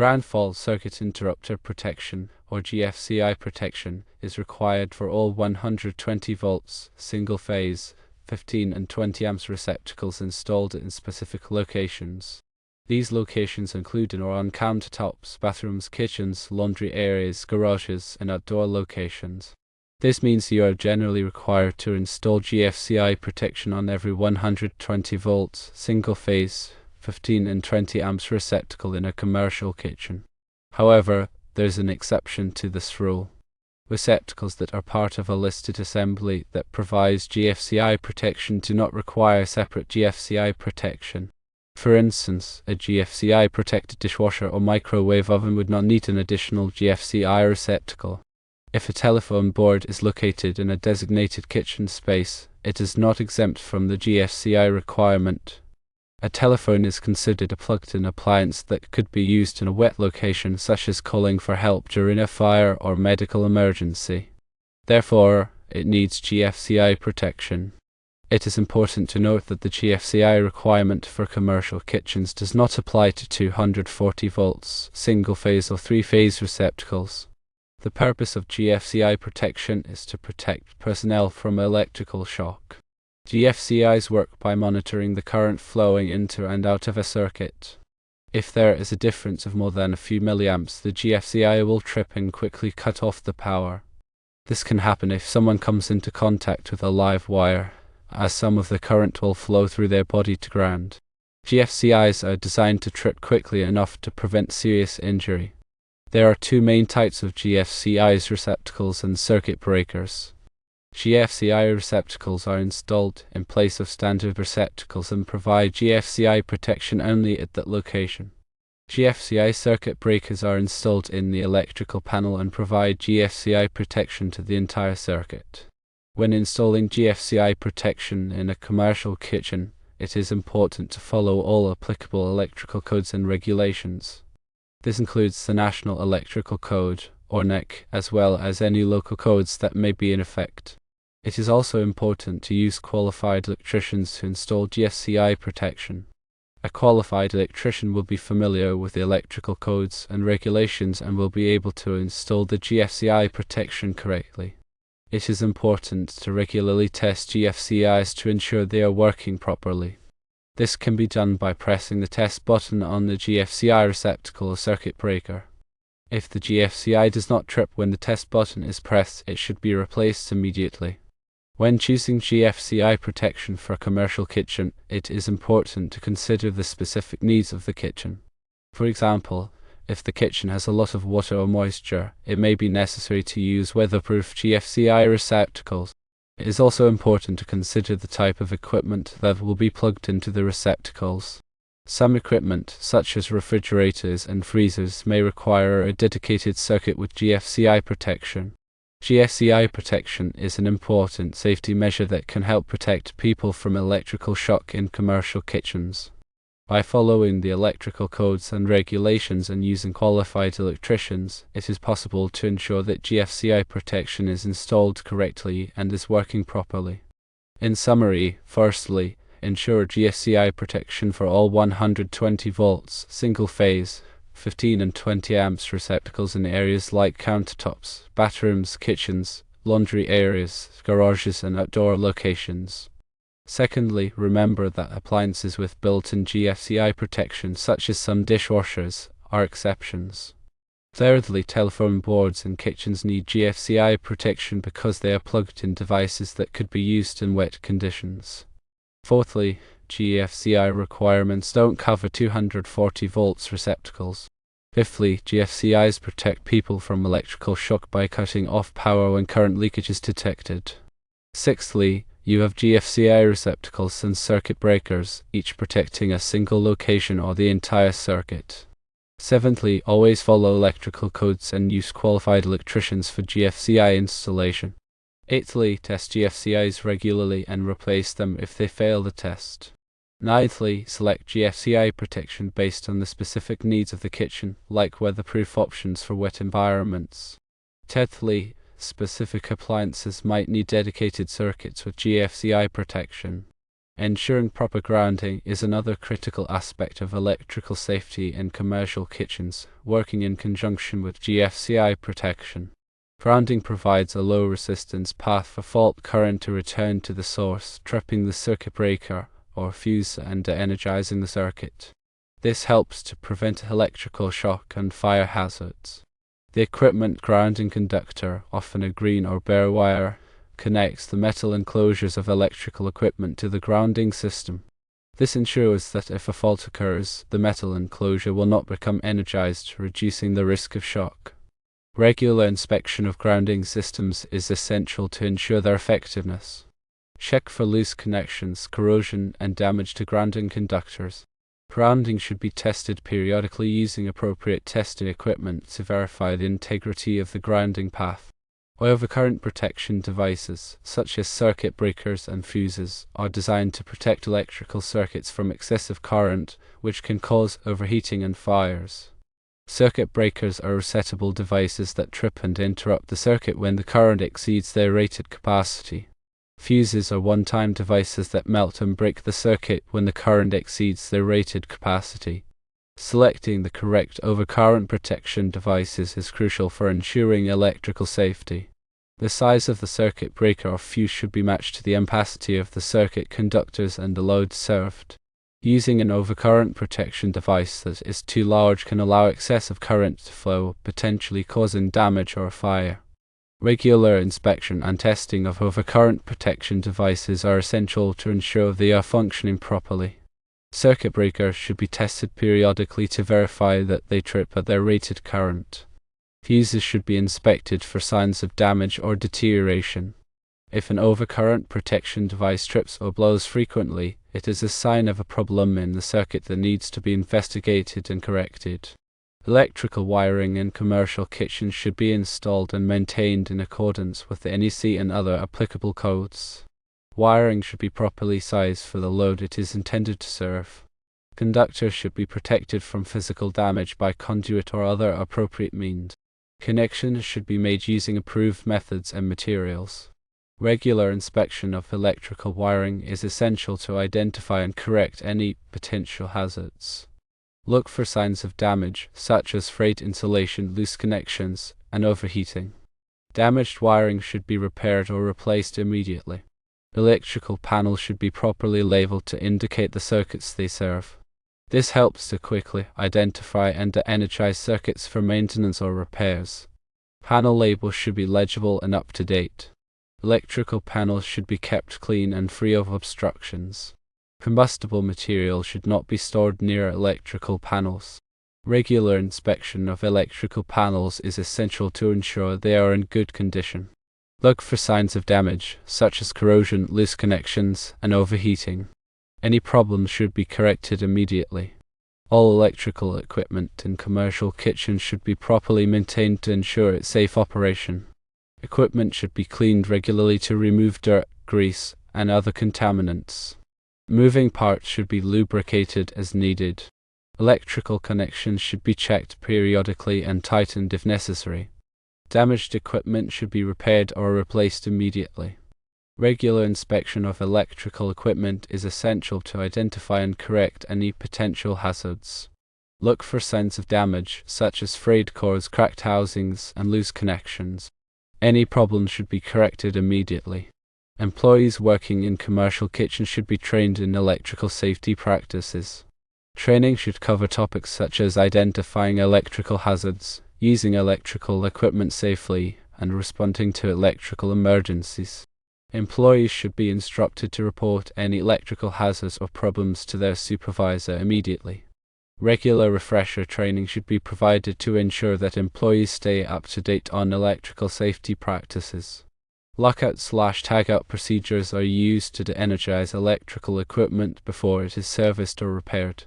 Ground fault circuit interrupter protection, or GFCI protection, is required for all 120 volts, single-phase, 15 and 20 amps receptacles installed in specific locations. These locations include in or on countertops, bathrooms, kitchens, laundry areas, garages, and outdoor locations. This means you are generally required to install GFCI protection on every 120 volts, single-phase, 15 and 20 amps receptacle in a commercial kitchen. However, there's an exception to this rule. Receptacles that are part of a listed assembly that provides GFCI protection do not require separate GFCI protection. For instance, a GFCI protected dishwasher or microwave oven would not need an additional GFCI receptacle. If a telephone board is located in a designated kitchen space, it is not exempt from the GFCI requirement. A telephone is considered a plugged-in appliance that could be used in a wet location, such as calling for help during a fire or medical emergency. Therefore, it needs GFCI protection. It is important to note that the GFCI requirement for commercial kitchens does not apply to 240 volts, single-phase or three-phase receptacles. The purpose of GFCI protection is to protect personnel from electrical shock. GFCIs work by monitoring the current flowing into and out of a circuit. If there is a difference of more than a few milliamps, the GFCI will trip and quickly cut off the power. This can happen if someone comes into contact with a live wire, as some of the current will flow through their body to ground. GFCIs are designed to trip quickly enough to prevent serious injury. There are two main types of GFCIs: receptacles and circuit breakers. GFCI receptacles are installed in place of standard receptacles and provide GFCI protection only at that location. GFCI circuit breakers are installed in the electrical panel and provide GFCI protection to the entire circuit. When installing GFCI protection in a commercial kitchen, it is important to follow all applicable electrical codes and regulations. This includes the National Electrical Code, or NEC, as well as any local codes that may be in effect. It is also important to use qualified electricians to install GFCI protection. A qualified electrician will be familiar with the electrical codes and regulations and will be able to install the GFCI protection correctly. It is important to regularly test GFCIs to ensure they are working properly. This can be done by pressing the test button on the GFCI receptacle or circuit breaker. If the GFCI does not trip when the test button is pressed, it should be replaced immediately. When choosing GFCI protection for a commercial kitchen, it is important to consider the specific needs of the kitchen. For example, if the kitchen has a lot of water or moisture, it may be necessary to use weatherproof GFCI receptacles. It is also important to consider the type of equipment that will be plugged into the receptacles. Some equipment, such as refrigerators and freezers, may require a dedicated circuit with GFCI protection. GFCI protection is an important safety measure that can help protect people from electrical shock in commercial kitchens. By following the electrical codes and regulations and using qualified electricians, it is possible to ensure that GFCI protection is installed correctly and is working properly. In summary, firstly, ensure GFCI protection for all 120 volts, single-phase, 15 and 20 amps receptacles in areas like countertops, bathrooms, kitchens, laundry areas, garages, and outdoor locations. Secondly, remember that appliances with built-in GFCI protection, such as some dishwashers, are exceptions. Thirdly, telephone boards in kitchens need GFCI protection because they are plugged-in devices that could be used in wet conditions. Fourthly, GFCI requirements don't cover 240 volts receptacles. Fifthly, GFCIs protect people from electrical shock by cutting off power when current leakage is detected. Sixthly, you have GFCI receptacles and circuit breakers, each protecting a single location or the entire circuit. Seventhly, always follow electrical codes and use qualified electricians for GFCI installation. Eighthly, test GFCIs regularly and replace them if they fail the test. Ninthly, select GFCI protection based on the specific needs of the kitchen, like weatherproof options for wet environments. Tenthly, specific appliances might need dedicated circuits with GFCI protection. Ensuring proper grounding is another critical aspect of electrical safety in commercial kitchens, working in conjunction with GFCI protection. Grounding provides a low-resistance path for fault current to return to the source, tripping the circuit breaker or fuse and de-energizing the circuit. This helps to prevent electrical shock and fire hazards. The equipment grounding conductor, often a green or bare wire, connects the metal enclosures of electrical equipment to the grounding system. This ensures that if a fault occurs, the metal enclosure will not become energized, reducing the risk of shock. Regular inspection of grounding systems is essential to ensure their effectiveness. Check for loose connections, corrosion, and damage to grounding conductors. Grounding should be tested periodically using appropriate testing equipment to verify the integrity of the grounding path. Overcurrent protection devices, such as circuit breakers and fuses, are designed to protect electrical circuits from excessive current, which can cause overheating and fires. Circuit breakers are resettable devices that trip and interrupt the circuit when the current exceeds their rated capacity. Fuses are one-time devices that melt and break the circuit when the current exceeds their rated capacity. Selecting the correct overcurrent protection devices is crucial for ensuring electrical safety. The size of the circuit breaker or fuse should be matched to the ampacity of the circuit conductors and the load served. Using an overcurrent protection device that is too large can allow excessive current to flow, potentially causing damage or fire. Regular inspection and testing of overcurrent protection devices are essential to ensure they are functioning properly. Circuit breakers should be tested periodically to verify that they trip at their rated current. Fuses should be inspected for signs of damage or deterioration. If an overcurrent protection device trips or blows frequently, it is a sign of a problem in the circuit that needs to be investigated and corrected. Electrical wiring in commercial kitchens should be installed and maintained in accordance with the NEC and other applicable codes. Wiring should be properly sized for the load it is intended to serve. Conductors should be protected from physical damage by conduit or other appropriate means. Connections should be made using approved methods and materials. Regular inspection of electrical wiring is essential to identify and correct any potential hazards. Look for signs of damage, such as frayed insulation, loose connections, and overheating. Damaged wiring should be repaired or replaced immediately. Electrical panels should be properly labeled to indicate the circuits they serve. This helps to quickly identify and de-energize circuits for maintenance or repairs. Panel labels should be legible and up to date. Electrical panels should be kept clean and free of obstructions. Combustible material should not be stored near electrical panels. Regular inspection of electrical panels is essential to ensure they are in good condition. Look for signs of damage, such as corrosion, loose connections, and overheating. Any problems should be corrected immediately. All electrical equipment in commercial kitchens should be properly maintained to ensure its safe operation. Equipment should be cleaned regularly to remove dirt, grease, and other contaminants. Moving parts should be lubricated as needed. Electrical connections should be checked periodically and tightened if necessary. Damaged equipment should be repaired or replaced immediately. Regular inspection of electrical equipment is essential to identify and correct any potential hazards. Look for signs of damage, such as frayed cords, cracked housings, and loose connections. Any problems should be corrected immediately. Employees working in commercial kitchens should be trained in electrical safety practices. Training should cover topics such as identifying electrical hazards, using electrical equipment safely, and responding to electrical emergencies. Employees should be instructed to report any electrical hazards or problems to their supervisor immediately. Regular refresher training should be provided to ensure that employees stay up to date on electrical safety practices. Lockout/tagout procedures are used to de-energize electrical equipment before it is serviced or repaired.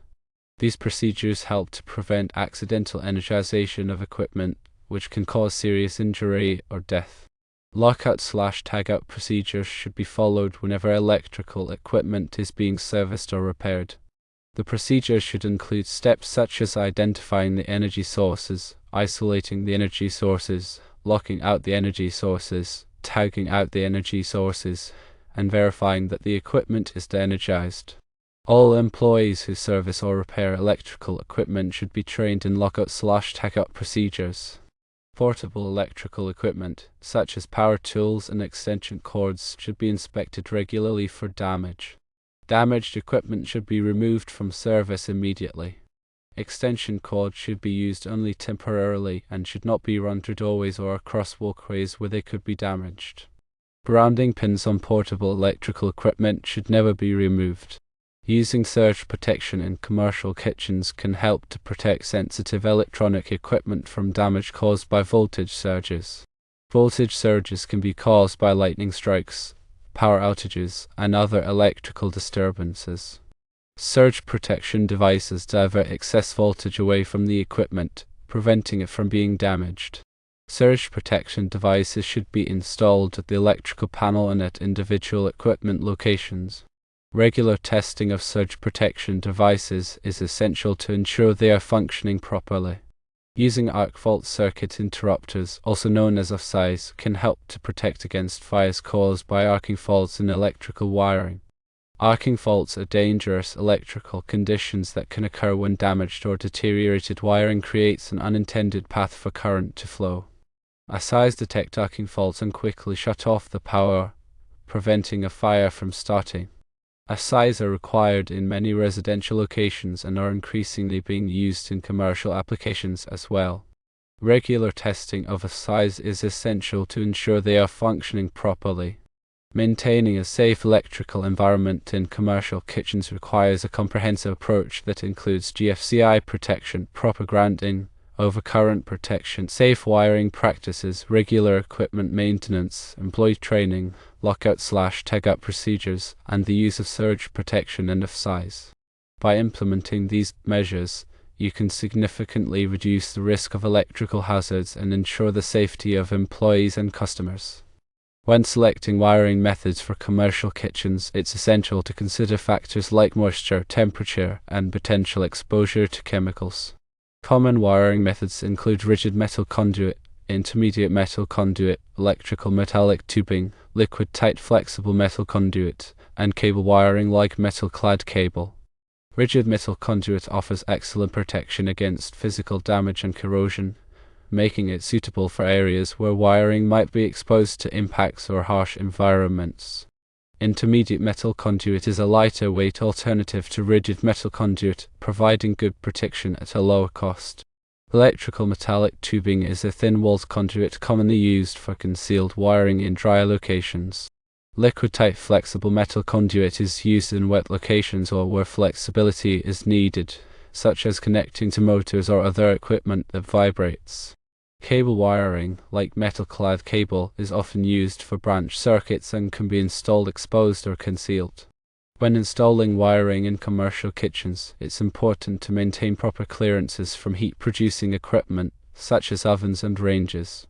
These procedures help to prevent accidental energization of equipment, which can cause serious injury or death. Lockout/tagout procedures should be followed whenever electrical equipment is being serviced or repaired. The procedure should include steps such as identifying the energy sources, isolating the energy sources, locking out the energy sources, tagging out the energy sources, and verifying that the equipment is de-energized. All employees who service or repair electrical equipment should be trained in lockout/tagout procedures. Portable electrical equipment, such as power tools and extension cords, should be inspected regularly for damage. Damaged equipment should be removed from service immediately. Extension cords should be used only temporarily and should not be run through doorways or across walkways where they could be damaged. Grounding pins on portable electrical equipment should never be removed. Using surge protection in commercial kitchens can help to protect sensitive electronic equipment from damage caused by voltage surges. Voltage surges can be caused by lightning strikes, power outages, and other electrical disturbances. Surge protection devices divert excess voltage away from the equipment, preventing it from being damaged. Surge protection devices should be installed at the electrical panel and at individual equipment locations. Regular testing of surge protection devices is essential to ensure they are functioning properly. Using arc fault circuit interrupters, also known as offsides, can help to protect against fires caused by arcing faults in electrical wiring. Arcing faults are dangerous electrical conditions that can occur when damaged or deteriorated wiring creates an unintended path for current to flow. Offsides detect arcing faults and quickly shut off the power, preventing a fire from starting. Offsides are required in many residential locations and are increasingly being used in commercial applications as well. Regular testing of offsides is essential to ensure they are functioning properly. Maintaining a safe electrical environment in commercial kitchens requires a comprehensive approach that includes GFCI protection, proper grounding, overcurrent protection, safe wiring practices, regular equipment maintenance, employee training, lockout/tagout procedures, and the use of surge protection and offsides. By implementing these measures, you can significantly reduce the risk of electrical hazards and ensure the safety of employees and customers. When selecting wiring methods for commercial kitchens, it's essential to consider factors like moisture, temperature, and potential exposure to chemicals. Common wiring methods include rigid metal conduit, intermediate metal conduit, electrical metallic tubing, liquid tight flexible metal conduit, and cable wiring like metal-clad cable. Rigid metal conduit offers excellent protection against physical damage and corrosion, making it suitable for areas where wiring might be exposed to impacts or harsh environments. Intermediate metal conduit is a lighter weight alternative to rigid metal conduit, providing good protection at a lower cost. Electrical metallic tubing is a thin-walled conduit commonly used for concealed wiring in dry locations. Liquid tight flexible metal conduit is used in wet locations or where flexibility is needed, such as connecting to motors or other equipment that vibrates. Cable wiring, like metal-clad cable, is often used for branch circuits and can be installed exposed or concealed. When installing wiring in commercial kitchens, it's important to maintain proper clearances from heat-producing equipment, such as ovens and ranges.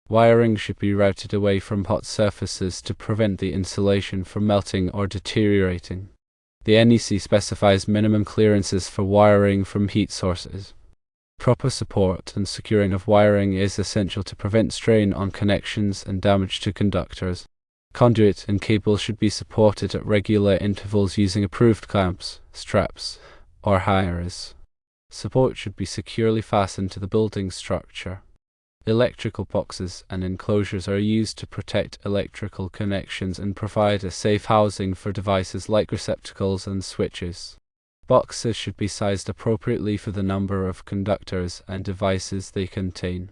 Wiring should be routed away from hot surfaces to prevent the insulation from melting or deteriorating. The NEC specifies minimum clearances for wiring from heat sources. Proper support and securing of wiring is essential to prevent strain on connections and damage to conductors. Conduit and cable should be supported at regular intervals using approved clamps, straps, or hires. Support should be securely fastened to the building structure. Electrical boxes and enclosures are used to protect electrical connections and provide a safe housing for devices like receptacles and switches. Boxes should be sized appropriately for the number of conductors and devices they contain.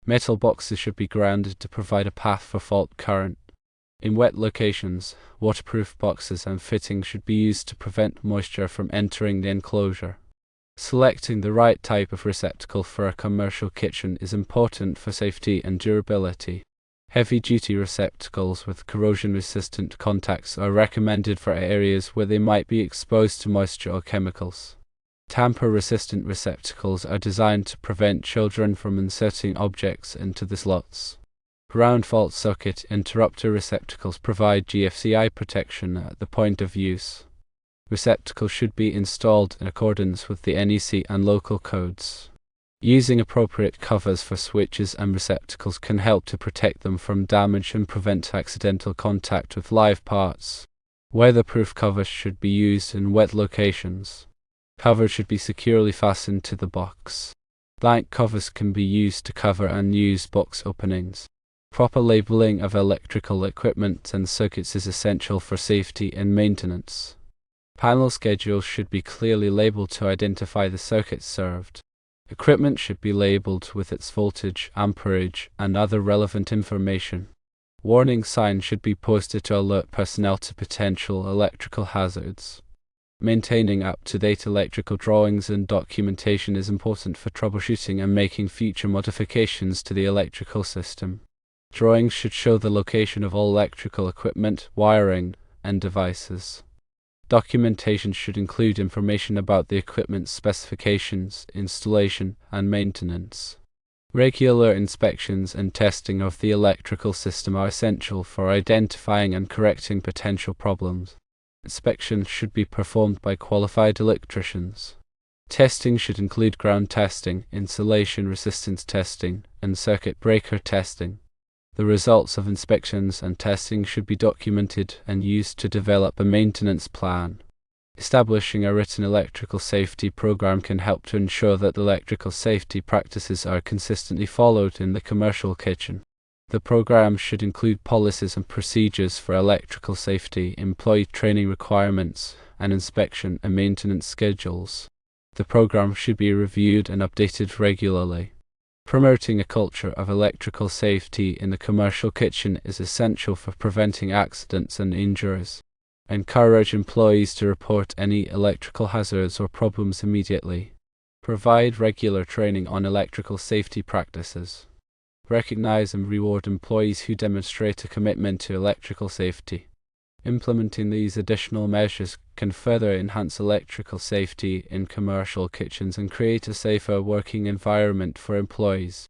Metal boxes should be grounded to provide a path for fault current. In wet locations, waterproof boxes and fittings should be used to prevent moisture from entering the enclosure. Selecting the right type of receptacle for a commercial kitchen is important for safety and durability. Heavy-duty receptacles with corrosion-resistant contacts are recommended for areas where they might be exposed to moisture or chemicals. Tamper-resistant receptacles are designed to prevent children from inserting objects into the slots. Ground fault circuit interrupter receptacles provide GFCI protection at the point of use. Receptacles should be installed in accordance with the NEC and local codes. Using appropriate covers for switches and receptacles can help to protect them from damage and prevent accidental contact with live parts. Weatherproof covers should be used in wet locations. Covers should be securely fastened to the box. Blank covers can be used to cover unused box openings. Proper labeling of electrical equipment and circuits is essential for safety and maintenance. Panel schedules should be clearly labeled to identify the circuits served. Equipment should be labeled with its voltage, amperage, and other relevant information. Warning signs should be posted to alert personnel to potential electrical hazards. Maintaining up-to-date electrical drawings and documentation is important for troubleshooting and making future modifications to the electrical system. Drawings should show the location of all electrical equipment, wiring, and devices. Documentation should include information about the equipment's specifications, installation, and maintenance. Regular inspections and testing of the electrical system are essential for identifying and correcting potential problems. Inspections should be performed by qualified electricians. Testing should include ground testing, insulation resistance testing, and circuit breaker testing. The results of inspections and testing should be documented and used to develop a maintenance plan. Establishing a written electrical safety program can help to ensure that electrical safety practices are consistently followed in the commercial kitchen. The program should include policies and procedures for electrical safety, employee training requirements, and inspection and maintenance schedules. The program should be reviewed and updated regularly. Promoting a culture of electrical safety in the commercial kitchen is essential for preventing accidents and injuries. Encourage employees to report any electrical hazards or problems immediately. Provide regular training on electrical safety practices. Recognize and reward employees who demonstrate a commitment to electrical safety. Implementing these additional measures can further enhance electrical safety in commercial kitchens and create a safer working environment for employees.